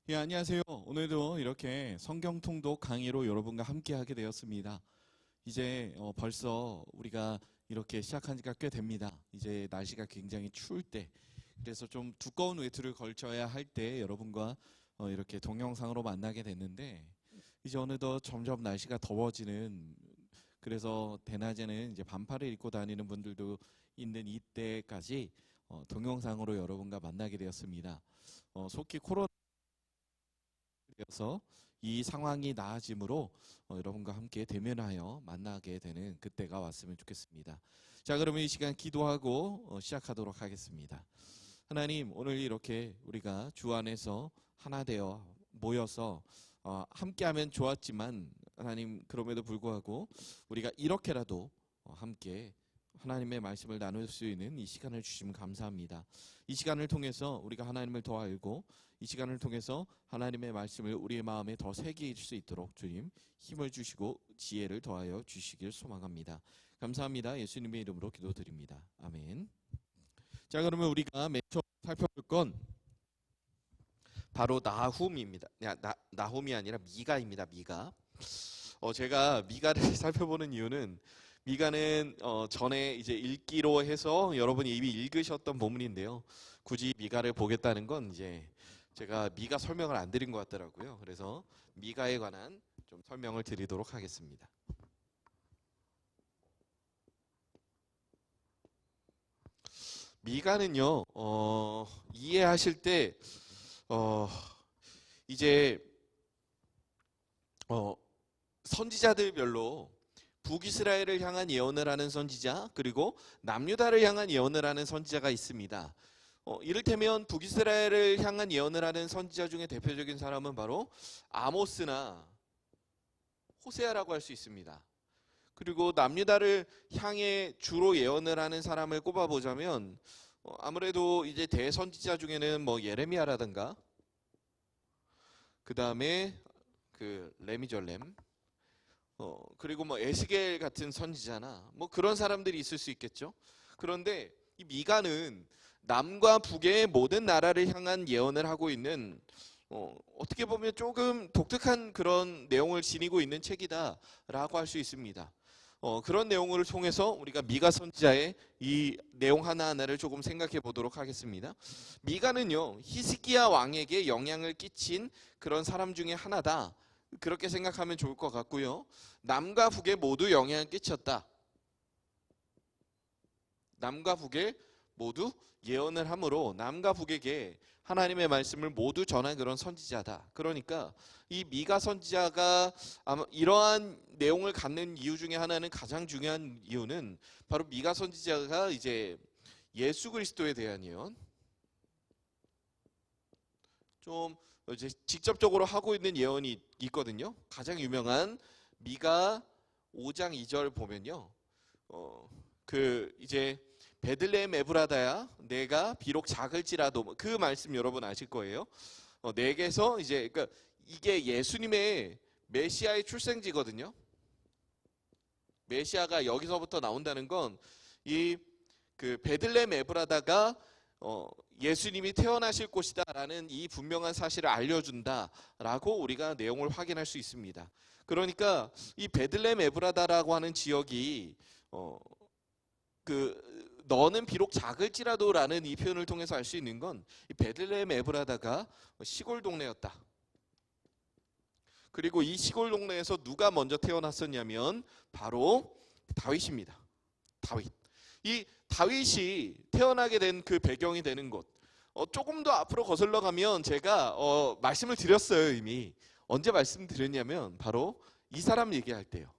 예, 안녕하세요. 오늘도 이렇게 성경 통독 강의로 여러분과 함께 하게 되었습니다. 이제 벌써 우리가 이렇게 시작한 지가 꽤 됩니다. 이제 날씨가 굉장히 추울 때, 그래서 좀 두꺼운 외투를 걸쳐야 할 때 여러분과 이렇게 동영상으로 만나게 됐는데, 이제 어느덧 점점 날씨가 더워지는, 그래서 대낮에는 이제 반팔을 입고 다니는 분들도 있는 이때까지 동영상으로 여러분과 만나게 되었습니다. 속히 되어서 이 상황이 나아짐으로 여러분과 함께 대면하여 만나게 되는 그때가 왔으면 좋겠습니다. 자, 그러면 이 시간 기도하고 시작하도록 하겠습니다. 하나님, 오늘 이렇게 우리가 주 안에서 하나 되어 모여서 함께하면 좋았지만 하나님, 그럼에도 불구하고 우리가 이렇게라도 함께 하나님의 말씀을 나눌 수 있는 이 시간을 주시면 감사합니다. 이 시간을 통해서 우리가 하나님을 더 알고, 이 시간을 통해서 하나님의 말씀을 우리의 마음에 더 새길 수 있도록 주님 힘을 주시고 지혜를 더하여 주시길 소망합니다. 감사합니다. 예수님의 이름으로 기도드립니다. 아멘. 자, 그러면 우리가 맨 처음 살펴볼 건 바로 나훔입니다. 나홈이 아니라 미가입니다. 미가. 제가 미가를 살펴보는 이유는, 미가는 전에 이제 읽기로 해서 여러분이 이미 읽으셨던 본문인데요. 굳이 미가를 보겠다는 건 이제 제가 미가 설명을 안 드린 것 같더라고요. 그래서 미가에 관한 좀 설명을 드리도록 하겠습니다. 미가는요, 이해하실 때 이제 선지자들별로 북이스라엘을 향한 예언을 하는 선지자, 그리고 남유다를 향한 예언을 하는 선지자가 있습니다. 이를테면 북이스라엘을 향한 예언을 하는 선지자 중에 대표적인 사람은 바로 아모스나 호세아라고 할 수 있습니다. 그리고 남유다를 향해 주로 예언을 하는 사람을 꼽아보자면 아무래도 이제 대선지자 중에는 뭐 예레미야라든가, 그 다음에 그 레미절렘, 그리고 뭐 에스겔 같은 선지자나 뭐 그런 사람들이 있을 수 있겠죠. 그런데 이 미가는 남과 북의 모든 나라를 향한 예언을 하고 있는, 어떻게 보면 조금 독특한 그런 내용을 지니고 있는 책이다라고 할 수 있습니다. 그런 내용을 통해서 우리가 미가 선지자의 이 내용 하나하나를 조금 생각해 보도록 하겠습니다. 미가는요, 히스기야 왕에게 영향을 끼친 그런 사람 중에 하나다, 그렇게 생각하면 좋을 것 같고요. 남과 북에 모두 영향을 끼쳤다. 남과 북에 모두 예언을 함으로 남과 북에게 하나님의 말씀을 모두 전한 그런 선지자다. 그러니까 이 미가 선지자가 아마 이러한 내용을 갖는 이유 중에 하나는, 가장 중요한 이유는 바로 미가 선지자가 이제 예수 그리스도에 대한 예언, 좀 이제 직접적으로 하고 있는 예언이 있거든요. 가장 유명한 미가 5장 2절 보면요, 그 이제 베들레헴 에브라다야, 내가 비록 작을지라도, 그 말씀 여러분 아실 거예요. 내게서 이제, 그러니까 이게 예수님의 메시아의 출생지거든요. 메시아가 여기서부터 나온다는 건 이 그 베들레헴 에브라다가 예수님이 태어나실 곳이다라는 이 분명한 사실을 알려준다라고 우리가 내용을 확인할 수 있습니다. 그러니까 이 베들레헴 에브라다라고 하는 지역이 너는 비록 작을지라도라는 이 표현을 통해서 알 수 있는 건, 이 베들레헴 에브라다가 시골 동네였다. 그리고 이 시골 동네에서 누가 먼저 태어났었냐면 바로 다윗입니다. 다윗. 이 다윗이 태어나게 된 그 배경이 되는 곳, 조금 더 앞으로 거슬러 가면 제가 말씀을 드렸어요. 이미 언제 말씀드렸냐면 바로 이 사람 얘기할 때요.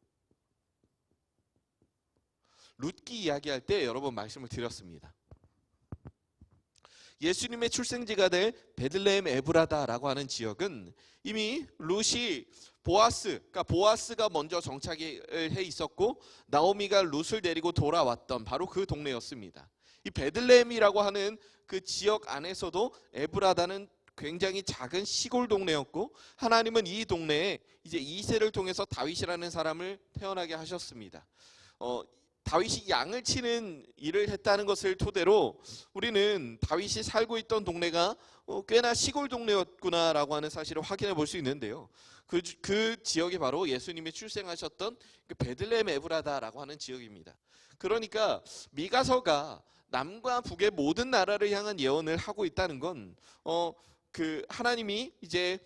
룻기 이야기할 때 여러 번 말씀을 드렸습니다. 예수님의 출생지가 될 베들레헴 에브라다라고 하는 지역은 이미 룻이 그러니까 보아스가 먼저 정착을 해 있었고, 나오미가 룻을 데리고 돌아왔던 바로 그 동네였습니다. 이 베들레헴이라고 하는 그 지역 안에서도 에브라다는 굉장히 작은 시골 동네였고, 하나님은 이 동네에 이제 이새를 통해서 다윗이라는 사람을 태어나게 하셨습니다. 다윗이 양을 치는 일을 했다는 것을 토대로 우리는 다윗이 살고 있던 동네가 꽤나 시골 동네였구나라고 하는 사실을 확인해 볼 수 있는데요. 그 지역이 바로 예수님이 출생하셨던 그 베들레헴 에브라다라고 하는 지역입니다. 그러니까 미가서가 남과 북의 모든 나라를 향한 예언을 하고 있다는 건 그 하나님이 이제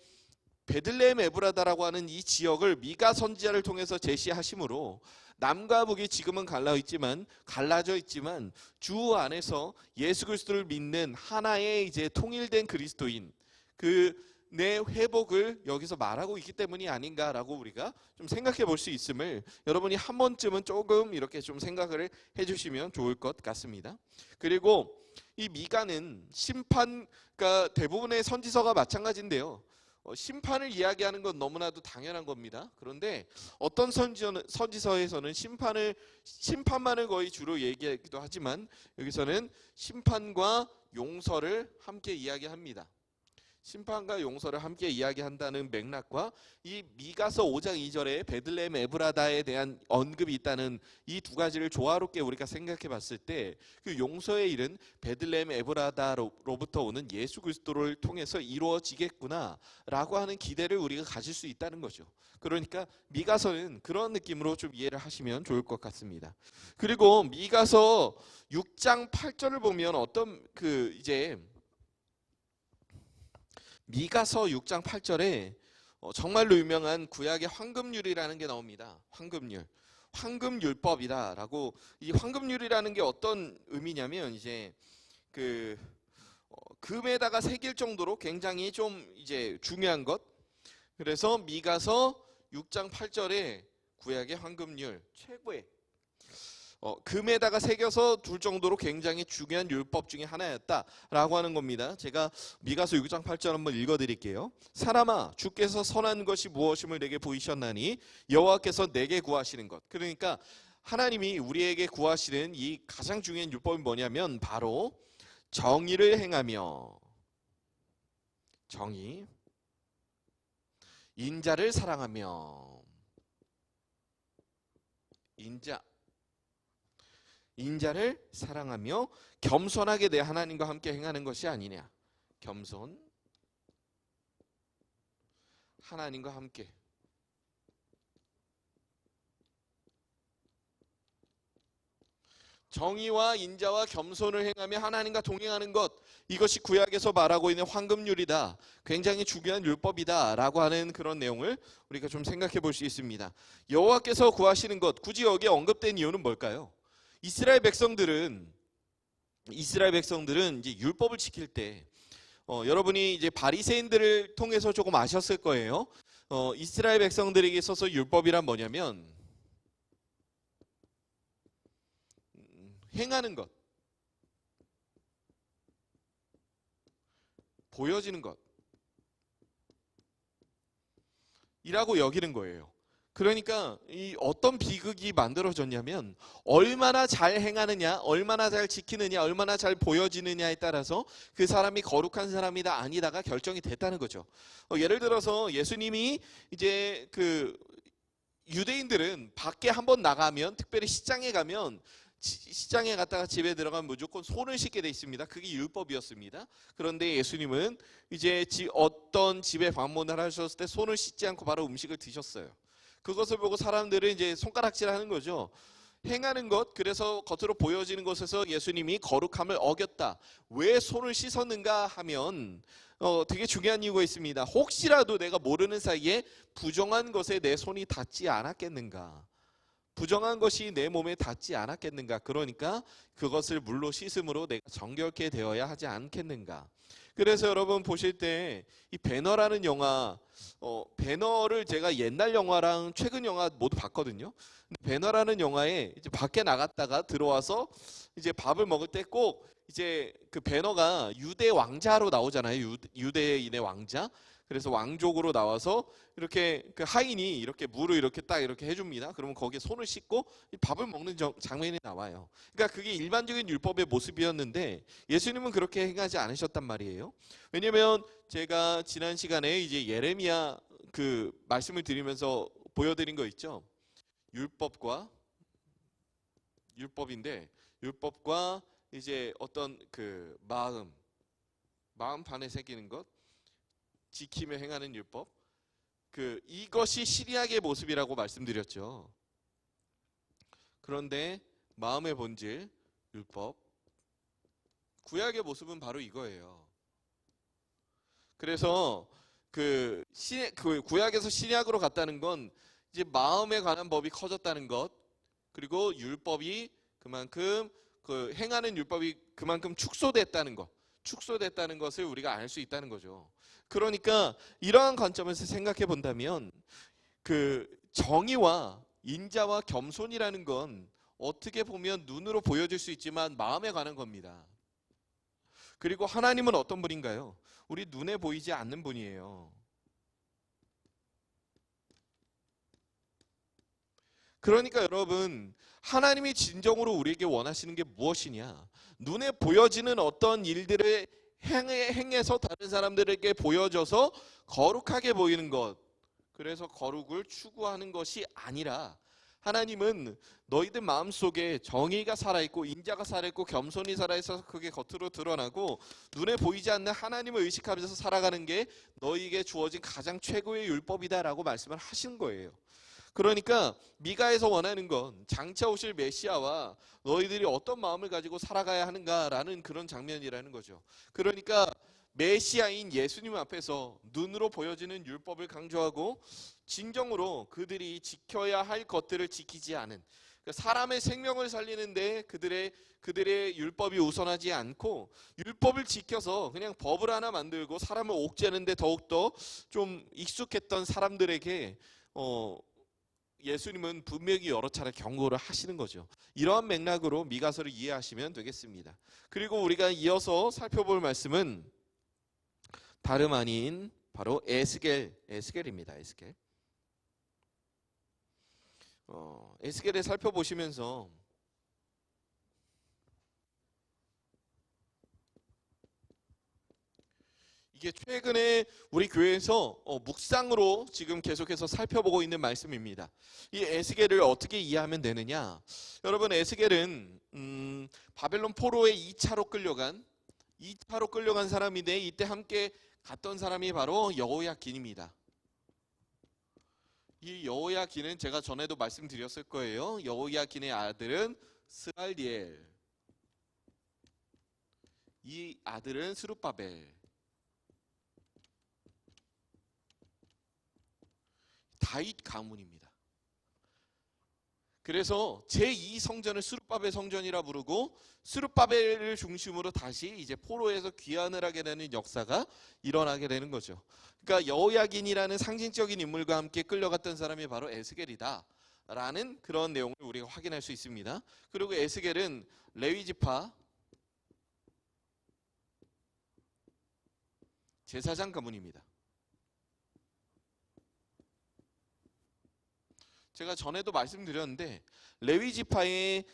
베들레헴 에브라다라고 하는 이 지역을 미가 선지자를 통해서 제시하심으로 남과 북이 지금은 갈라져 있지만 주 안에서 예수 그리스도를 믿는 하나의 이제 통일된 그리스도인 내 회복을 여기서 말하고 있기 때문이 아닌가라고 우리가 좀 생각해 볼 수 있음을 여러분이 한 번쯤은 조금 이렇게 좀 생각을 해주시면 좋을 것 같습니다. 그리고 이 미가는 심판과 대부분의 선지서가 마찬가지인데요. 심판을 이야기하는 건 너무나도 당연한 겁니다. 그런데 어떤 선지서에서는 심판만을 거의 주로 얘기하기도 하지만 여기서는 심판과 용서를 함께 이야기합니다. 심판과 용서를 함께 이야기한다는 맥락과 이 미가서 5장 2절에 베들레헴 에브라다에 대한 언급이 있다는 이 두 가지를 조화롭게 우리가 생각해 봤을 때 그 용서의 일은 베들레헴 에브라다로부터 오는 예수 그리스도를 통해서 이루어지겠구나라고 하는 기대를 우리가 가질 수 있다는 거죠. 그러니까 미가서는 그런 느낌으로 좀 이해를 하시면 좋을 것 같습니다. 그리고 미가서 6장 8절을 보면 미가서 6장 8절에 정말로 유명한 구약의 황금률이라는 게 나옵니다. 황금율법이다라고. 이 황금률이라는 게 어떤 의미냐면 이제 금에다가 새길 정도로 굉장히 좀 이제 중요한 것. 그래서 미가서 6장 8절에 구약의 황금률 최고의 금에다가 새겨서 둘 정도로 굉장히 중요한 율법 중에 하나였다라고 하는 겁니다. 제가 미가서 6장 8절 한번 읽어드릴게요. 사람아, 주께서 선한 것이 무엇임을 내게 보이셨나니 여호와께서 내게 구하시는 것. 그러니까 하나님이 우리에게 구하시는 이 가장 중요한 율법이 뭐냐면 바로 정의를 행하며 인자를 사랑하며 인자를 사랑하며 겸손하게 내 하나님과 함께 행하는 것이 아니냐. 겸손, 하나님과 함께. 정의와 인자와 겸손을 행하며 하나님과 동행하는 것, 이것이 구약에서 말하고 있는 황금률이다. 굉장히 중요한 율법이다 라고 하는 그런 내용을 우리가 좀 생각해 볼 수 있습니다. 여호와께서 구하시는 것, 굳이 여기에 언급된 이유는 뭘까요? 이스라엘 백성들은 이제 율법을 지킬 때 여러분이 이제 바리새인들을 통해서 조금 아셨을 거예요. 이스라엘 백성들에게 있어서 율법이란 뭐냐면 행하는 것, 보여지는 것이라고 여기는 거예요. 그러니까 이 어떤 비극이 만들어졌냐면 얼마나 잘 행하느냐, 얼마나 잘 지키느냐, 얼마나 잘 보여지느냐에 따라서 그 사람이 거룩한 사람이다 아니다가 결정이 됐다는 거죠. 예를 들어서 예수님이 이제 유대인들은 밖에 한번 나가면, 특별히 시장에 가면 시장에 갔다가 집에 들어가면 무조건 손을 씻게 돼 있습니다. 그게 율법이었습니다. 그런데 예수님은 이제 어떤 집에 방문을 하셨을 때 손을 씻지 않고 바로 음식을 드셨어요. 그것을 보고 사람들은 이제 손가락질하는 거죠. 행하는 것, 그래서 겉으로 보여지는 것에서 예수님이 거룩함을 어겼다. 왜 손을 씻었는가 하면 되게 중요한 이유가 있습니다. 혹시라도 내가 모르는 사이에 부정한 것에 내 손이 닿지 않았겠는가. 부정한 것이 내 몸에 닿지 않았겠는가. 그러니까 그것을 물로 씻음으로 내가 정결케 되어야 하지 않겠는가. 그래서 여러분 보실 때 이 배너라는 영화, 배너를 제가 옛날 영화랑 최근 영화 모두 봤거든요. 근데 배너라는 영화에 이제 밖에 나갔다가 들어와서 이제 밥을 먹을 때 꼭 이제 그 배너가 유대 왕자로 나오잖아요. 유대인의 왕자. 그래서 왕족으로 나와서 이렇게 그 하인이 이렇게 물을 이렇게 딱 이렇게 해줍니다. 그러면 거기에 손을 씻고 밥을 먹는 장면이 나와요. 그러니까 그게 일반적인 율법의 모습이었는데 예수님은 그렇게 행하지 않으셨단 말이에요. 왜냐하면 제가 지난 시간에 이제 예레미야 그 말씀을 드리면서 보여드린 거 있죠. 율법과 율법인데 율법과 이제 어떤 그 마음 반에 새기는 것, 지키며 행하는 율법, 이것이 신약의 모습이라고 말씀드렸죠. 그런데 마음의 본질, 율법, 구약의 모습은 바로 이거예요. 그래서 그 구약에서 신약으로 갔다는 건 이제 마음에 관한 법이 커졌다는 것, 그리고 율법이 그만큼 행하는 율법이 그만큼 축소됐다는 것을 우리가 알 수 있다는 거죠. 그러니까 이러한 관점에서 생각해 본다면 정의와 인자와 겸손이라는 건 어떻게 보면 눈으로 보여질 수 있지만 마음에 관한 겁니다. 그리고 하나님은 어떤 분인가요? 우리 눈에 보이지 않는 분이에요. 그러니까 여러분, 하나님이 진정으로 우리에게 원하시는 게 무엇이냐? 눈에 보여지는 어떤 일들을 행해서 다른 사람들에게 보여져서 거룩하게 보이는 것, 그래서 거룩을 추구하는 것이 아니라 하나님은 너희들 마음속에 정의가 살아있고 인자가 살아있고 겸손이 살아있어서 그게 겉으로 드러나고 눈에 보이지 않는 하나님을 의식하면서 살아가는 게 너희에게 주어진 가장 최고의 율법이다라고 말씀을 하신 거예요. 그러니까 미가에서 원하는 건 장차 오실 메시아와 너희들이 어떤 마음을 가지고 살아가야 하는가라는 그런 장면이라는 거죠. 그러니까 메시아인 예수님 앞에서 눈으로 보여지는 율법을 강조하고 진정으로 그들이 지켜야 할 것들을 지키지 않은, 사람의 생명을 살리는데 그들의 율법이 우선하지 않고 율법을 지켜서 그냥 법을 하나 만들고 사람을 옥죄는데 더욱더 좀 익숙했던 사람들에게 예수님은 분명히 여러 차례 경고를 하시는 거죠. 이러한 맥락으로 미가서를 이해하시면 되겠습니다. 그리고 우리가 이어서 살펴볼 말씀은 다름 아닌 바로 에스겔입니다. 에스겔을 살펴보시면서 이게 최근에 우리 교회에서 묵상으로 지금 계속해서 살펴보고 있는 말씀입니다. 이 에스겔을 어떻게 이해하면 되느냐? 여러분, 에스겔은 바벨론 포로의 2차로 끌려간 사람인데 이때 함께 갔던 사람이 바로 여호야긴입니다. 이 여호야긴은 제가 전에도 말씀드렸을 거예요. 여호야긴의 아들은 스알디엘, 이 아들은 스룹바벨, 다윗 가문입니다. 그래서 제2성전을 스룹바벨 성전이라 부르고 스룹바벨을 중심으로 다시 이제 포로에서 귀환을 하게 되는 역사가 일어나게 되는 거죠. 그러니까 여호야긴이라는 상징적인 인물과 함께 끌려갔던 사람이 바로 에스겔이다 라는 그런 내용을 우리가 확인할 수 있습니다. 그리고 에스겔은 레위지파 제사장 가문입니다. 제가 전에도 말씀드렸는데 레위 지파의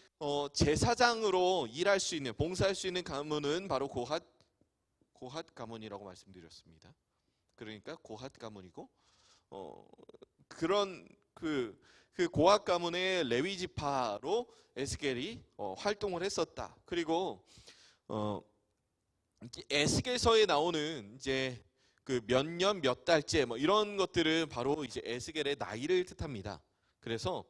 제사장으로 일할 수 있는, 봉사할 수 있는 가문은 바로 고핫 가문이라고 말씀드렸습니다. 그러니까 고핫 가문이고 그런 그 고핫 가문의 레위 지파로 에스겔이 활동을 했었다. 그리고 에스겔서에 나오는 이제 그 몇 년 몇 달째 뭐 이런 것들은 바로 이제 에스겔의 나이를 뜻합니다. 그래서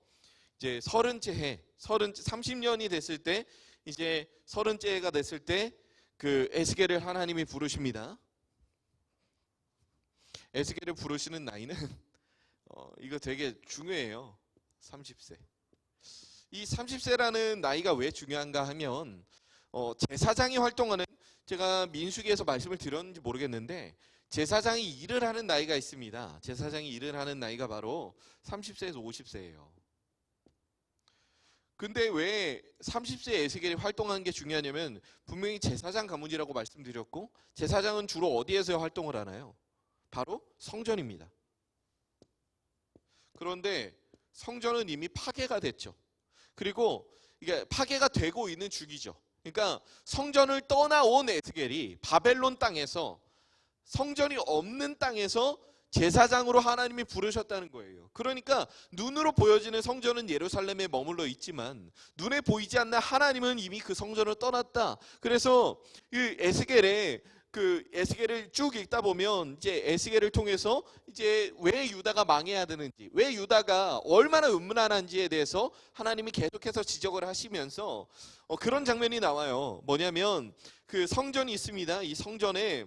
이제 30년이 됐을 때, 이제 30째가 됐을 때 그 에스겔을 하나님이 부르십니다. 에스겔을 부르시는 나이는 이거 되게 중요해요. 30세. 이 30세라는 나이가 왜 중요한가 하면 제사장이 활동하는, 제가 민수기에서 말씀을 드렸는지 모르겠는데 제사장이 일을 하는 나이가 있습니다. 제사장이 일을 하는 나이가 바로 30세에서 50세예요. 근데 왜 30세 에스겔이 활동하는 게 중요하냐면 분명히 제사장 가문이라고 말씀드렸고 제사장은 주로 어디에서 활동을 하나요? 바로 성전입니다. 그런데 성전은 이미 파괴가 됐죠. 그리고 이게 파괴가 되고 있는 중이죠. 그러니까 성전을 떠나온 에스겔이 바벨론 땅에서, 성전이 없는 땅에서 제사장으로 하나님이 부르셨다는 거예요. 그러니까 눈으로 보여지는 성전은 예루살렘에 머물러 있지만 눈에 보이지 않는 하나님은 이미 그 성전을 떠났다. 그래서 이 에스겔을 쭉 읽다 보면 이제 에스겔을 통해서 이제 왜 유다가 망해야 되는지, 왜 유다가 얼마나 음란한지에 대해서 하나님이 계속해서 지적을 하시면서 그런 장면이 나와요. 뭐냐면 그 성전이 있습니다. 이 성전에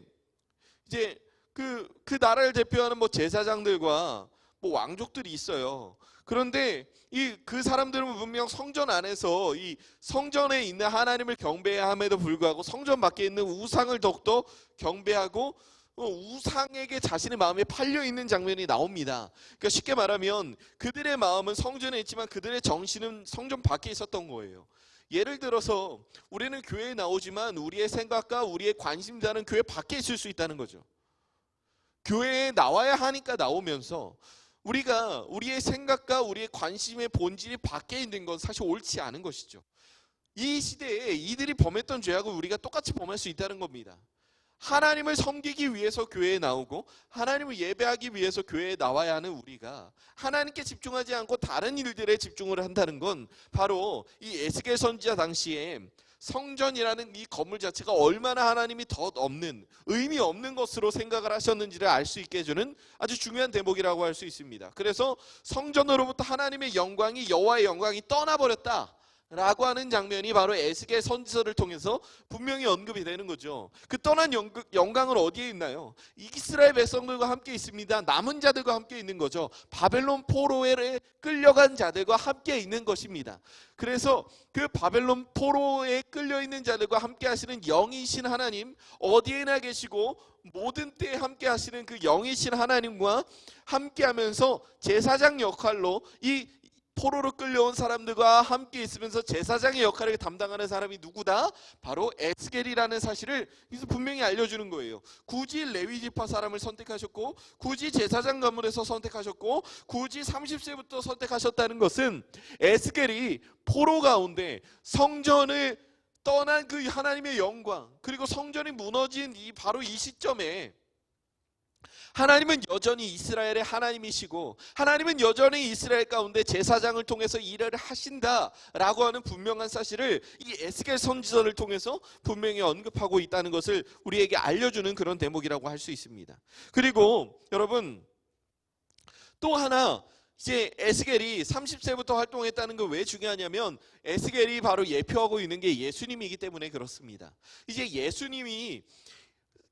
이제 그 나라를 대표하는 뭐 제사장들과 뭐 왕족들이 있어요. 그런데 그 사람들은 분명 성전 안에서 이 성전에 있는 하나님을 경배함에도 불구하고 성전 밖에 있는 우상을 더욱더 경배하고 우상에게 자신의 마음이 팔려 있는 장면이 나옵니다. 그러니까 쉽게 말하면 그들의 마음은 성전에 있지만 그들의 정신은 성전 밖에 있었던 거예요. 예를 들어서 우리는 교회에 나오지만 우리의 생각과 우리의 관심사는 교회 밖에 있을 수 있다는 거죠. 교회에 나와야 하니까 나오면서 우리가 우리의 생각과 우리의 관심의 본질이 밖에 있는 건 사실 옳지 않은 것이죠. 이 시대에 이들이 범했던 죄악을 우리가 똑같이 범할 수 있다는 겁니다. 하나님을 섬기기 위해서 교회에 나오고 하나님을 예배하기 위해서 교회에 나와야 하는 우리가 하나님께 집중하지 않고 다른 일들에 집중을 한다는 건 바로 이 에스겔 선지자 당시에 성전이라는 이 건물 자체가 얼마나 하나님이 덧 없는, 의미 없는 것으로 생각을 하셨는지를 알 수 있게 해주는 아주 중요한 대목이라고 할 수 있습니다. 그래서 성전으로부터 하나님의 영광이, 여호와의 영광이 떠나버렸다 라고 하는 장면이 바로 에스겔 선지서를 통해서 분명히 언급이 되는 거죠. 그 떠난 영광은 어디에 있나요? 이스라엘 백성들과 함께 있습니다. 남은 자들과 함께 있는 거죠. 바벨론 포로에 끌려간 자들과 함께 있는 것입니다. 그래서 그 바벨론 포로에 끌려있는 자들과 함께 하시는 영이신 하나님, 어디에나 계시고 모든 때에 함께 하시는 그 영이신 하나님과 함께 하면서 제사장 역할로 이 포로로 끌려온 사람들과 함께 있으면서 제사장의 역할을 담당하는 사람이 누구다? 바로 에스겔이라는 사실을 여기서 분명히 알려주는 거예요. 굳이 레위지파 사람을 선택하셨고 굳이 제사장 가문에서 선택하셨고 굳이 30세부터 선택하셨다는 것은 에스겔이 포로 가운데 성전을 떠난 그 하나님의 영광, 그리고 성전이 무너진 바로 이 시점에 하나님은 여전히 이스라엘의 하나님이시고 하나님은 여전히 이스라엘 가운데 제사장을 통해서 일을 하신다라고 하는 분명한 사실을 이 에스겔 선지서를 통해서 분명히 언급하고 있다는 것을 우리에게 알려주는 그런 대목이라고 할 수 있습니다. 그리고 여러분 또 하나, 이제 에스겔이 30세부터 활동했다는 게 왜 중요하냐면 에스겔이 바로 예표하고 있는 게 예수님이기 때문에 그렇습니다. 이제 예수님이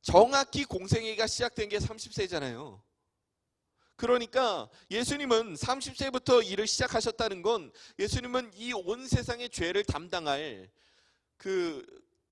정확히 공생애가 시작된 게 30세잖아요. 그러니까 예수님은 30세부터 일을 시작하셨다는 건 예수님은 이 온 세상의 죄를 담당할 그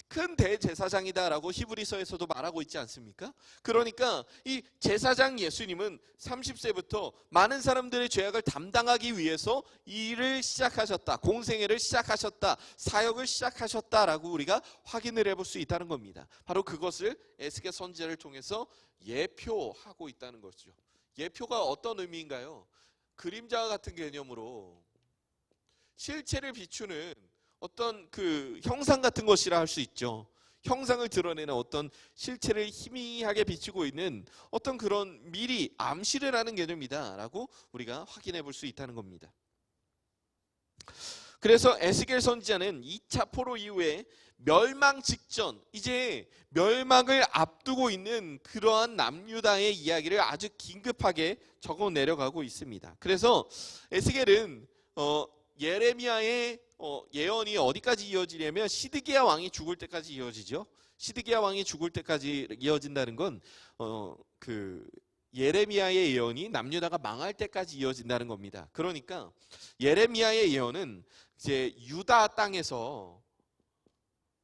큰 대제사장이다라고 히브리서에서도 말하고 있지 않습니까? 그러니까 이 제사장 예수님은 30세부터 많은 사람들의 죄악을 담당하기 위해서 일을 시작하셨다, 공생애를 시작하셨다, 사역을 시작하셨다라고 우리가 확인을 해볼 수 있다는 겁니다. 바로 그것을 에스겔 선지자를 통해서 예표하고 있다는 거죠. 예표가 어떤 의미인가요? 그림자와 같은 개념으로 실체를 비추는 어떤 그 형상 같은 것이라 할 수 있죠. 형상을 드러내는 어떤 실체를 희미하게 비추고 있는 어떤 그런 미리 암시를 하는 개념이다 라고 우리가 확인해 볼 수 있다는 겁니다. 그래서 에스겔 선지자는 2차 포로 이후에 멸망 직전, 이제 멸망을 앞두고 있는 그러한 남유다의 이야기를 아주 긴급하게 적어 내려가고 있습니다. 그래서 에스겔은 예레미야의 예언이 어디까지 이어지냐면 시드기야 왕이 죽을 때까지 이어지죠. 시드기야 왕이 죽을 때까지 이어진다는 건 예레미야의 예언이 남유다가 망할 때까지 이어진다는 겁니다. 그러니까 예레미야의 예언은 이제 유다 땅에서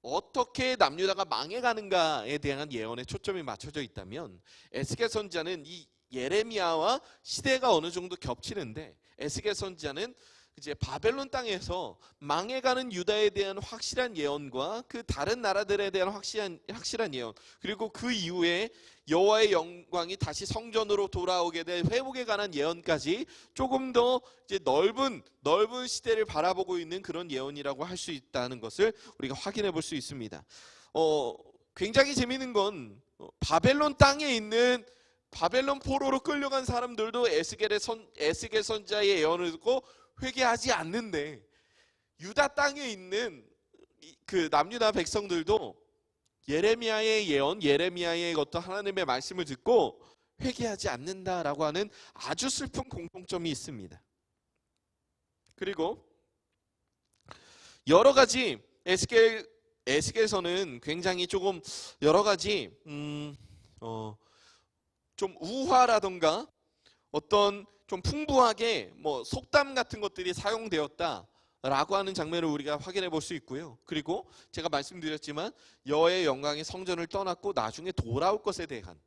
어떻게 남유다가 망해가는가에 대한 예언에 초점이 맞춰져 있다면 에스겔 선지자는 이 예레미야와 시대가 어느 정도 겹치는데 에스겔 선지자는 이제 바벨론 땅에서 망해가는 유다에 대한 확실한 예언과 그 다른 나라들에 대한 확실한 예언, 그리고 그 이후에 여호와의 영광이 다시 성전으로 돌아오게 될 회복에 관한 예언까지 조금 더 이제 넓은 시대를 바라보고 있는 그런 예언이라고 할 수 있다는 것을 우리가 확인해 볼 수 있습니다. 굉장히 재미있는 건 바벨론 땅에 있는 바벨론 포로로 끌려간 사람들도 에스겔 선지자의 예언을 듣고 회개하지 않는데, 유다 땅에 있는 그 남유다 백성들도 예레미야의 예언, 예레미야의 어떤 하나님의 말씀을 듣고 회개하지 않는다라고 하는 아주 슬픈 공통점이 있습니다. 그리고 여러 가지 에스겔서는 굉장히 조금 여러 가지 좀 우화라던가 어떤 좀 풍부하게 뭐 속담 같은 것들이 사용되었다라고 하는 장면을 우리가 확인해 볼 수 있고요. 그리고 제가 말씀드렸지만 여호와의 영광이 성전을 떠났고 나중에 돌아올 것에 대한,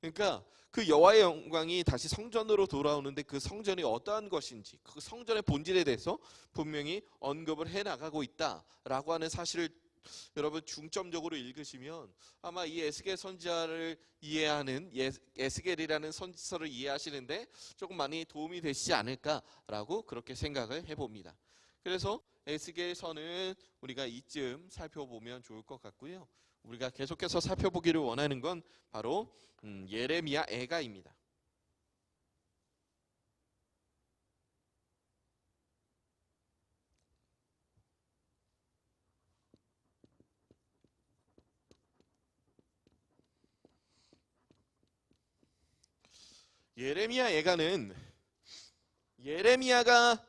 그러니까 그 여호와의 영광이 다시 성전으로 돌아오는데 그 성전이 어떠한 것인지, 그 성전의 본질에 대해서 분명히 언급을 해나가고 있다라고 하는 사실을 여러분 중점적으로 읽으시면 아마 이 에스겔 선지자를 이해하는, 에스겔이라는 선지서를 이해하시는데 조금 많이 도움이 되시지 않을까라고 그렇게 생각을 해봅니다. 그래서 에스겔서는 우리가 이쯤 살펴보면 좋을 것 같고요. 우리가 계속해서 살펴보기를 원하는 건 바로 예레미야 애가입니다. 예레미야 애가는 예레미야가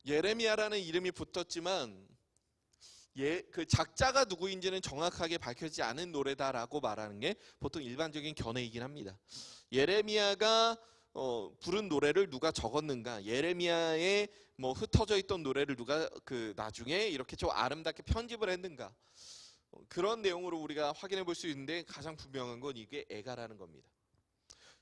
예레미야라는 이름이 붙었지만 그 작자가 누구인지는 정확하게 밝혀지지 않은 노래다라고 말하는 게 보통 일반적인 견해이긴 합니다. 예레미야가 부른 노래를 누가 적었는가, 예레미야의 뭐 흩어져 있던 노래를 누가 그 나중에 이렇게 좀 아름답게 편집을 했는가, 그런 내용으로 우리가 확인해 볼 수 있는데 가장 분명한 건 이게 애가라는 겁니다.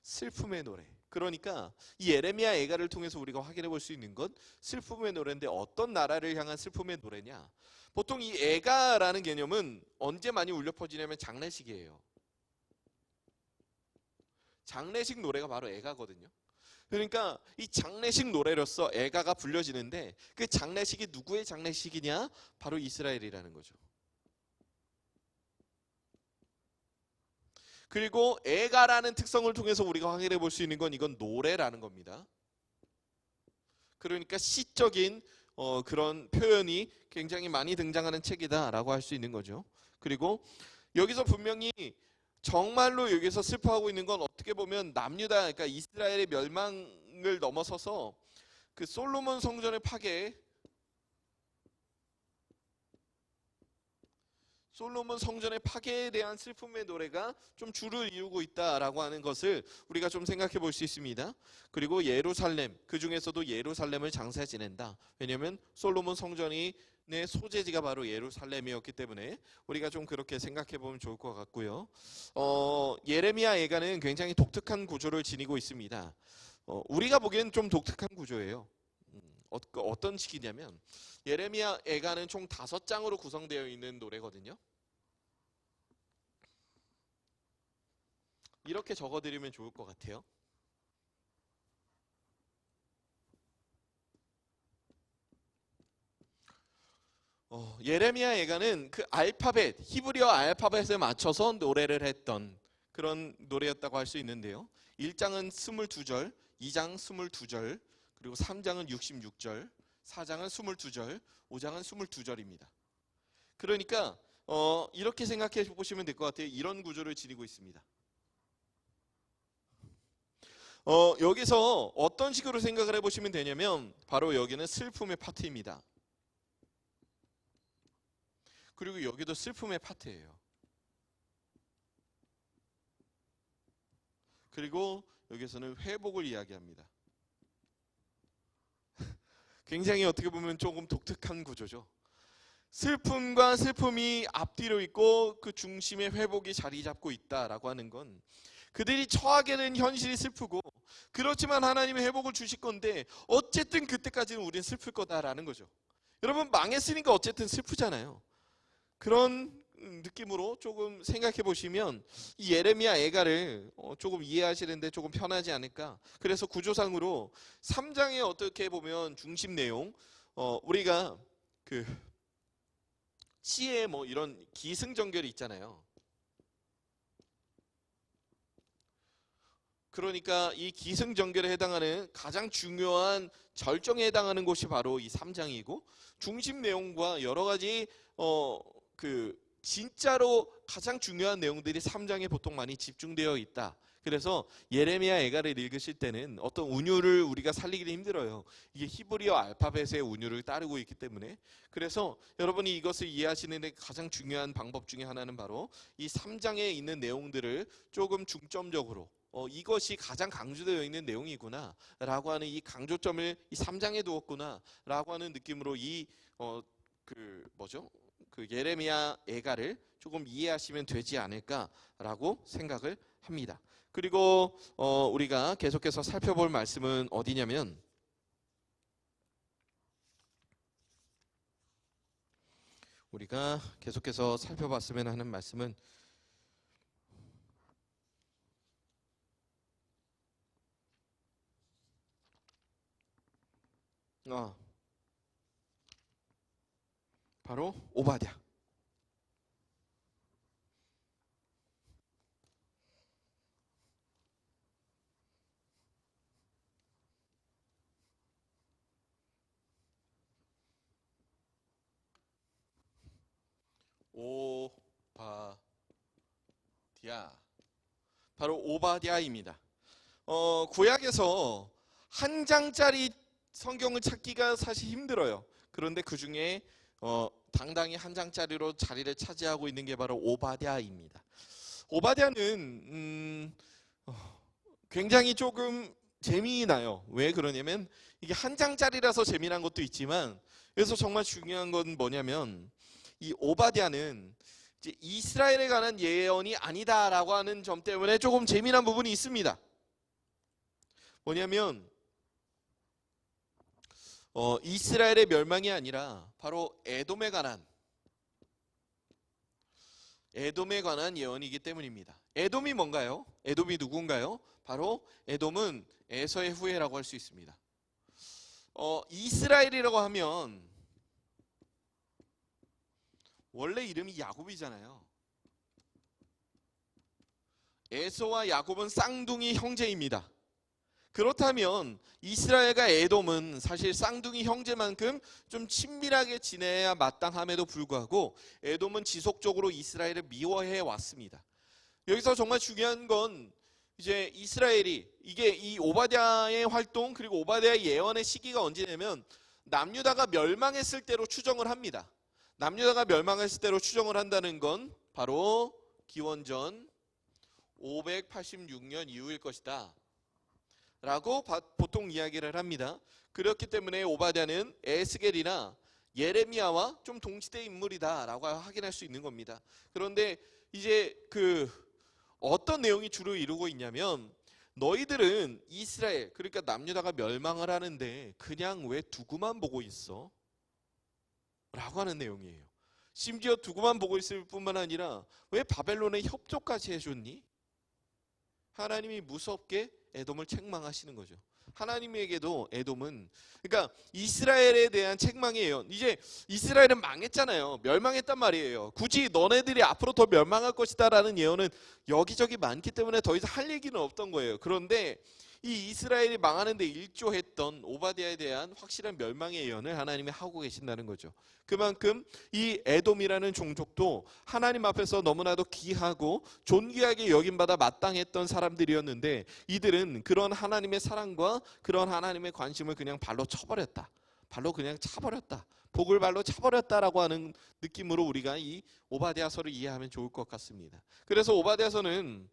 슬픔의 노래. 그러니까 이 예레미야 애가를 통해서 우리가 확인해 볼 수 있는 건 슬픔의 노래인데, 어떤 나라를 향한 슬픔의 노래냐, 보통 이 애가라는 개념은 언제 많이 울려 퍼지냐면 장례식이에요. 장례식 노래가 바로 애가거든요. 그러니까 이 장례식 노래로서 애가가 불려지는데, 그 장례식이 누구의 장례식이냐, 바로 이스라엘이라는 거죠. 그리고 애가라는 특성을 통해서 우리가 확인해 볼 수 있는 건 이건 노래라는 겁니다. 그러니까 시적인 그런 표현이 굉장히 많이 등장하는 책이다라고 할 수 있는 거죠. 그리고 여기서 분명히 정말로 여기서 슬퍼하고 있는 건 어떻게 보면 남유다, 그러니까 이스라엘의 멸망을 넘어서서 그 솔로몬 성전의 파괴, 솔로몬 성전의 파괴에 대한 슬픔의 노래가 좀 주를 이루고 있다라고 하는 것을 우리가 좀 생각해 볼 수 있습니다. 그리고 예루살렘, 그 중에서도 예루살렘을 장사 지낸다. 왜냐하면 솔로몬 성전의 소재지가 바로 예루살렘이었기 때문에 우리가 좀 그렇게 생각해 보면 좋을 것 같고요. 예레미야 애가는 굉장히 독특한 구조를 지니고 있습니다. 우리가 보기엔 좀 독특한 구조예요. 어떤 식이냐면, 예레미야 애가는 총 5장으로 구성되어 있는 노래거든요. 이렇게 적어드리면 좋을 것 같아요. 예레미야 애가는 그 알파벳, 히브리어 알파벳에 맞춰서 노래를 했던 그런 노래였다고 할 수 있는데요. 1장은 22절, 2장 22절, 그리고 3장은 66절, 4장은 22절, 5장은 22절입니다. 그러니까 이렇게 생각해 보시면 될 것 같아요. 이런 구조를 지니고 있습니다. 여기서 어떤 식으로 생각을 해보시면 되냐면, 바로 여기는 슬픔의 파트입니다. 그리고 여기도 슬픔의 파트예요. 그리고 여기서는 회복을 이야기합니다. 굉장히 어떻게 보면 조금 독특한 구조죠. 슬픔과 슬픔이 앞뒤로 있고 그 중심에 회복이 자리 잡고 있다라고 하는 건, 그들이 처하게 된 현실이 슬프고, 그렇지만 하나님의 회복을 주실 건데 어쨌든 그때까지는 우리는 슬플 거다라는 거죠. 여러분, 망했으니까 어쨌든 슬프잖아요. 그런 느낌으로 조금 생각해 보시면 이 예레미야 애가를 조금 이해하시는데 조금 편하지 않을까. 그래서 구조상으로 3장에 어떻게 보면 중심 내용, 우리가 그 치에 뭐 이런 기승전결이 있잖아요. 그러니까 이 기승전결에 해당하는 가장 중요한 절정에 해당하는 곳이 바로 이 3장이고, 중심 내용과 여러 가지 진짜로 가장 중요한 내용들이 3장에 보통 많이 집중되어 있다. 그래서 예레미야 애가를 읽으실 때는 어떤 운율을 우리가 살리기는 힘들어요. 이게 히브리어 알파벳의 운율을 따르고 있기 때문에. 그래서 여러분이 이것을 이해하시는 데 가장 중요한 방법 중에 하나는 바로 이 3장에 있는 내용들을 조금 중점적으로 이것이 가장 강조되어 있는 내용이구나 라고 하는 이 강조점을 이 3장에 두었구나 라고 하는 느낌으로 그 예레미야 애가를 조금 이해하시면 되지 않을까라고 생각을 합니다. 그리고 우리가 계속해서 살펴볼 말씀은 어디냐면, 우리가 계속해서 살펴봤으면 하는 말씀은 바로 오바댜. 바로 오바댜입니다. 구약에서 한 장짜리 성경을 찾기가 사실 힘들어요. 그런데 그 중에 당당히 한 장짜리로 자리를 차지하고 있는 게 바로 오바댜입니다. 오바댜는 굉장히 조금 재미나요. 왜 그러냐면 이게 한 장짜리라서 재미난 것도 있지만, 그래서 정말 중요한 건 뭐냐면 이 오바댜는 이제 이스라엘에 관한 예언이 아니다라고 하는 점 때문에 조금 재미난 부분이 있습니다. 뭐냐면 이스라엘의 멸망이 아니라 바로 에돔에 관한 예언이기 때문입니다. 에돔이 뭔가요? 에돔이 누군가요? 바로 에돔은 에서의 후예라고 할 수 있습니다. 이스라엘이라고 하면 원래 이름이 야곱이잖아요. 에서와 야곱은 쌍둥이 형제입니다. 그렇다면 이스라엘과 에돔은 사실 쌍둥이 형제만큼 좀 친밀하게 지내야 마땅함에도 불구하고 에돔은 지속적으로 이스라엘을 미워해 왔습니다. 여기서 정말 중요한 건 이제 이스라엘이 이 오바댜의 활동 그리고 오바댜의 예언의 시기가 언제냐면 남유다가 멸망했을 때로 추정을 합니다. 남유다가 멸망했을 때로 추정을 한다는 건 바로 기원전 586년 이후일 것이다 라고 보통 이야기를 합니다. 그렇기 때문에 오바댜는 에스겔이나 예레미야와 좀 동시대 인물이다 라고 확인할 수 있는 겁니다. 그런데 이제 어떤 내용이 주로 이루고 있냐면, 너희들은 이스라엘, 그러니까 남유다가 멸망을 하는데 그냥 왜 두고만 보고 있어? 라고 하는 내용이에요. 심지어 두고만 보고 있을 뿐만 아니라 왜 바벨론에 협조까지 해줬니? 하나님이 무섭게 에돔을 책망하시는 거죠. 하나님에게도 에돔은, 그러니까 이스라엘에 대한 책망이에요. 이제 이스라엘은 망했잖아요. 멸망했단 말이에요. 굳이 너네들이 앞으로 더 멸망할 것이다 라는 예언은 여기저기 많기 때문에 더 이상 할 얘기는 없던 거예요. 그런데 이 이스라엘이 망하는데 일조했던 오바댜에 대한 확실한 멸망의 예언을 하나님이 하고 계신다는 거죠. 그만큼 이 에돔이라는 종족도 하나님 앞에서 너무나도 귀하고 존귀하게 여김받아 마땅했던 사람들이었는데, 이들은 그런 하나님의 사랑과 그런 하나님의 관심을 그냥 발로 쳐버렸다. 발로 그냥 차버렸다. 복을 발로 차버렸다라고 하는 느낌으로 우리가 이 오바댜서를 이해하면 좋을 것 같습니다. 그래서 오바댜서는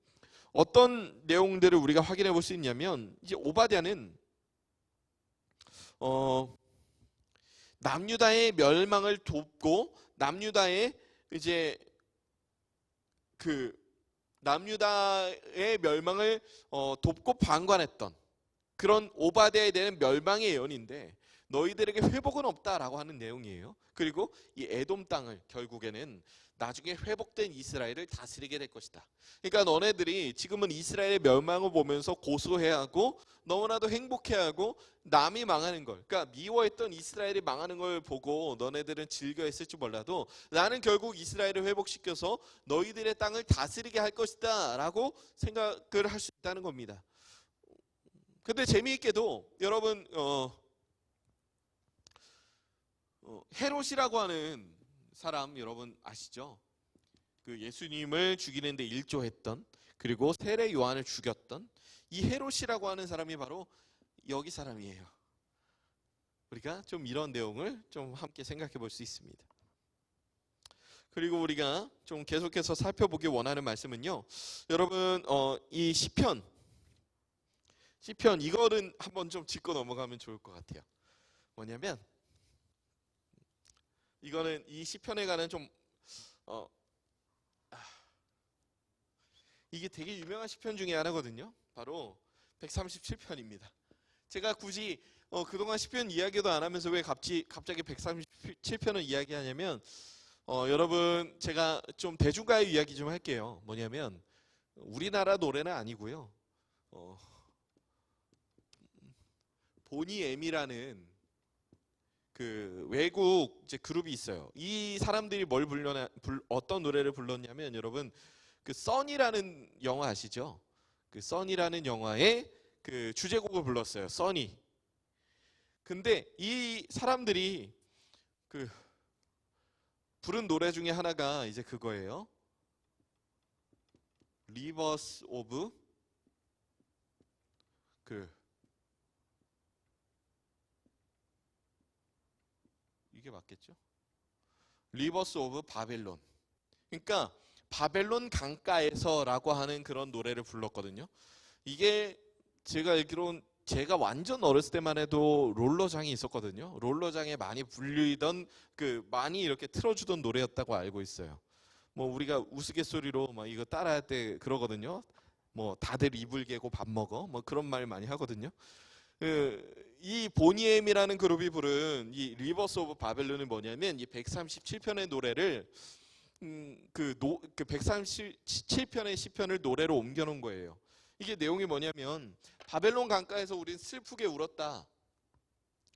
어떤 내용들을 우리가 확인해 볼 수 있냐면, 이제 오바댜는 남유다의 멸망을 돕고 남유다의 멸망을 돕고 방관했던 그런 오바댜에 대한 멸망의 예언인데, 너희들에게 회복은 없다라고 하는 내용이에요. 그리고 이 에돔 땅을 결국에는 나중에 회복된 이스라엘을 다스리게 될 것이다. 그러니까 너네들이 지금은 이스라엘의 멸망을 보면서 고소해하고 너무나도 행복해하고 남이 망하는 걸, 그러니까 미워했던 이스라엘이 망하는 걸 보고 너네들은 즐겨했을지 몰라도 나는 결국 이스라엘을 회복시켜서 너희들의 땅을 다스리게 할 것이다 라고 생각을 할 수 있다는 겁니다. 근데 재미있게도 여러분 헤롯이라고 하는 사람 여러분 아시죠? 그 예수님을 죽이는데 일조했던, 그리고 세례 요한을 죽였던 이 헤롯이라고 하는 사람이 바로 여기 사람이에요. 우리가 좀 이런 내용을 좀 함께 생각해 볼 수 있습니다. 그리고 우리가 좀 계속해서 살펴보기 원하는 말씀은요, 여러분 이 시편 이거는 한번 좀 짚고 넘어가면 좋을 것 같아요. 뭐냐면 이거는 이 시편에 관한 좀 이게 되게 유명한 시편 중에 하나거든요. 바로 137편입니다. 제가 굳이 그동안 시편 이야기도 안 하면서 왜 갑자기 137편을 이야기하냐면 여러분 제가 좀 대중가요 이야기 좀 할게요. 뭐냐면 우리나라 노래는 아니고요. 보니엠이라는 그 외국 이제 그룹이 있어요. 이 사람들이 어떤 노래를 불렀냐면 여러분 그 써니라는 영화 아시죠? 그 써니라는 영화의 그 주제곡을 불렀어요. 써니. 근데 이 사람들이 그 부른 노래 중에 하나가 이제 그거예요. 리버스 오브 이게 맞겠죠? 리버스 오브 바벨론. 그러니까 바벨론 강가에서라고 하는 그런 노래를 불렀거든요. 이게 제가 알기로는 제가 완전 어렸을 때만 해도 롤러장이 있었거든요. 롤러장에 많이 불리던 많이 이렇게 틀어주던 노래였다고 알고 있어요. 뭐 우리가 우스갯소리로 막 이거 따라할 때 그러거든요. 뭐 다들 이불 개고 밥 먹어. 뭐 그런 말 많이 하거든요. 이 보니엠이라는 그룹이 부른 이 리버스 오브 바벨론은 뭐냐면 이 137편의 노래를 그 137편의 시편을 노래로 옮겨놓은 거예요. 이게 내용이 뭐냐면 바벨론 강가에서 우린 슬프게 울었다.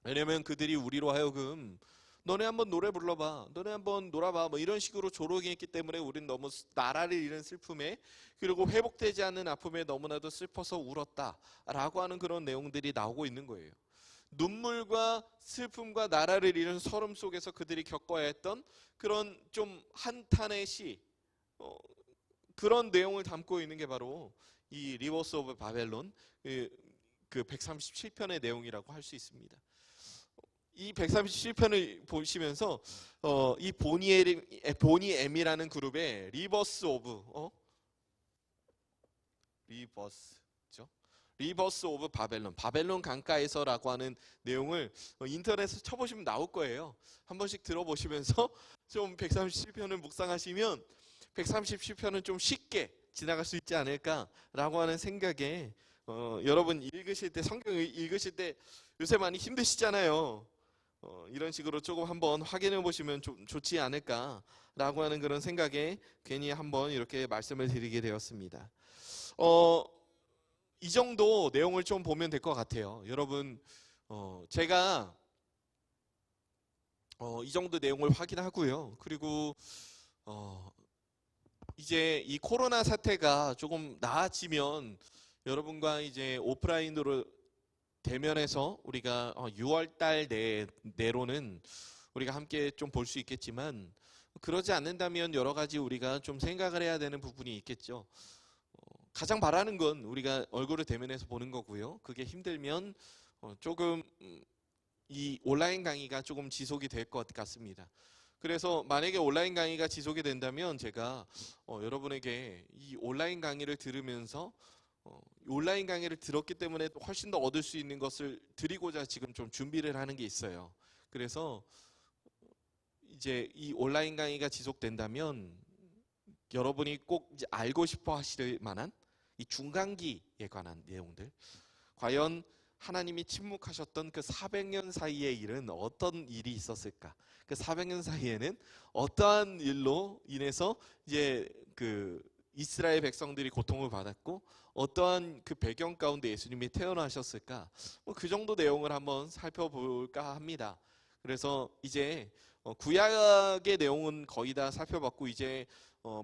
왜냐면 그들이 우리로 하여금 너네 한번 노래 불러봐, 너네 한번 놀아봐, 뭐 이런 식으로 조롱했기 때문에 우린 너무 나라를 잃은 슬픔에, 그리고 회복되지 않는 아픔에 너무나도 슬퍼서 울었다라고 하는 그런 내용들이 나오고 있는 거예요. 눈물과 슬픔과 나라를 잃은 서름 속에서 그들이 겪어야 했던 그런 좀 한탄의 시, 그런 내용을 담고 있는 게 바로 이 리버스 오브 바벨론 그 137편의 내용이라고 할 수 있습니다. 이 137편을 보시면서 이 보니엠이라는 그룹의 리버스 오브 바벨론 강가에서라고 하는 내용을 인터넷에서 쳐보시면 나올 거예요. 한 번씩 들어보시면서 좀 137편을 묵상하시면 137편은 좀 쉽게 지나갈 수 있지 않을까라고 하는 생각에 여러분 성경을 읽으실 때 요새 많이 힘드시잖아요. 이런 식으로 조금 한번 확인해 보시면 좋지 않을까라고 하는 그런 생각에 괜히 한번 이렇게 말씀을 드리게 되었습니다. 이 정도 내용을 좀 보면 될 것 같아요. 여러분 제가 이 정도 내용을 확인하고요. 그리고 이제 이 코로나 사태가 조금 나아지면 여러분과 이제 오프라인으로 대면해서 우리가 6월 달 내로는 우리가 함께 좀 볼 수 있겠지만, 그러지 않는다면 여러 가지 우리가 좀 생각을 해야 되는 부분이 있겠죠. 가장 바라는 건 우리가 얼굴을 대면해서 보는 거고요. 그게 힘들면 조금 이 온라인 강의가 조금 지속이 될 것 같습니다. 그래서 만약에 온라인 강의가 지속이 된다면 제가 여러분에게 이 온라인 강의를 들으면서 온라인 강의를 들었기 때문에 훨씬 더 얻을 수 있는 것을 드리고자 지금 좀 준비를 하는 게 있어요. 그래서 이제 이 온라인 강의가 지속된다면 여러분이 꼭 이제 알고 싶어 하실 만한 이 중간기에 관한 내용들, 과연 하나님이 침묵하셨던 그 400년 사이의 일은 어떤 일이 있었을까? 그 400년 사이에는 어떠한 일로 인해서 이제 그 이스라엘 백성들이 고통을 받았고 어떠한 그 배경 가운데 예수님이 태어나셨을까? 그 정도 내용을 한번 살펴볼까 합니다. 그래서 이제 구약의 내용은 거의 다 살펴봤고 이제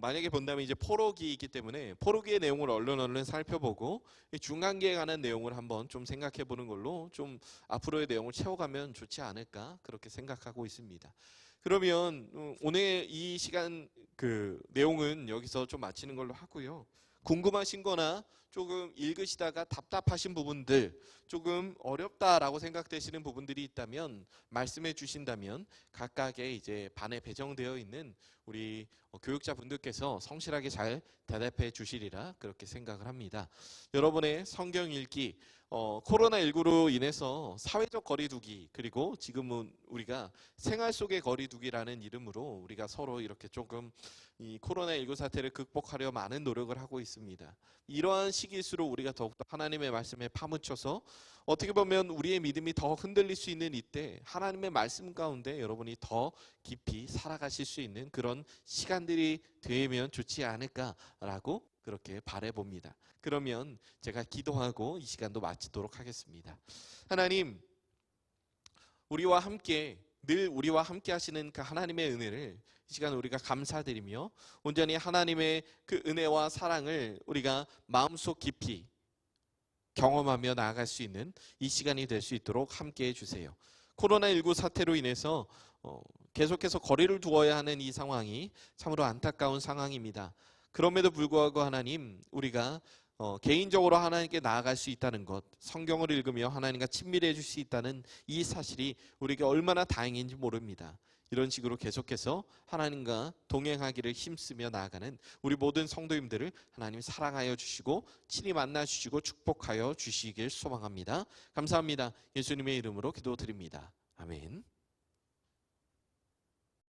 만약에 본다면 이제 포로기 있기 때문에 포로기의 내용을 얼른 살펴보고 중간기에 관한 내용을 한번 좀 생각해 보는 걸로 좀 앞으로의 내용을 채워가면 좋지 않을까 그렇게 생각하고 있습니다. 그러면 오늘 이 시간 그 내용은 여기서 좀 마치는 걸로 하고요. 궁금하신 거나 조금 읽으시다가 답답하신 부분들, 조금 어렵다라고 생각되시는 부분들이 있다면 말씀해 주신다면 각각의 이제 반에 배정되어 있는 우리 교육자분들께서 성실하게 잘 대답해 주시리라 그렇게 생각을 합니다. 여러분의 성경 읽기, 코로나19로 인해서 사회적 거리두기, 그리고 지금은 우리가 생활 속의 거리두기라는 이름으로 우리가 서로 이렇게 조금 이 코로나19 사태를 극복하려 많은 노력을 하고 있습니다. 이러한 시기일수록 우리가 더욱더 하나님의 말씀에 파묻혀서 어떻게 보면 우리의 믿음이 더 흔들릴 수 있는 이때 하나님의 말씀 가운데 여러분이 더 깊이 살아가실 수 있는 그런 시간들이 되면 좋지 않을까라고 그렇게 바라봅니다. 그러면 제가 기도하고 이 시간도 마치도록 하겠습니다. 하나님, 우리와 함께 늘 우리와 함께 하시는 그 하나님의 은혜를 이 시간 우리가 감사드리며 온전히 하나님의 그 은혜와 사랑을 우리가 마음속 깊이 경험하며 나아갈 수 있는 이 시간이 될 수 있도록 함께 해주세요. 코로나19 사태로 인해서 계속해서 거리를 두어야 하는 이 상황이 참으로 안타까운 상황입니다. 그럼에도 불구하고 하나님, 우리가 개인적으로 하나님께 나아갈 수 있다는 것, 성경을 읽으며 하나님과 친밀해질 수 있다는 이 사실이 우리에게 얼마나 다행인지 모릅니다. 이런 식으로 계속해서 하나님과 동행하기를 힘쓰며 나아가는 우리 모든 성도님들을 하나님 사랑하여 주시고 친히 만나 주시고 축복하여 주시길 소망합니다. 감사합니다. 예수님의 이름으로 기도드립니다. 아멘.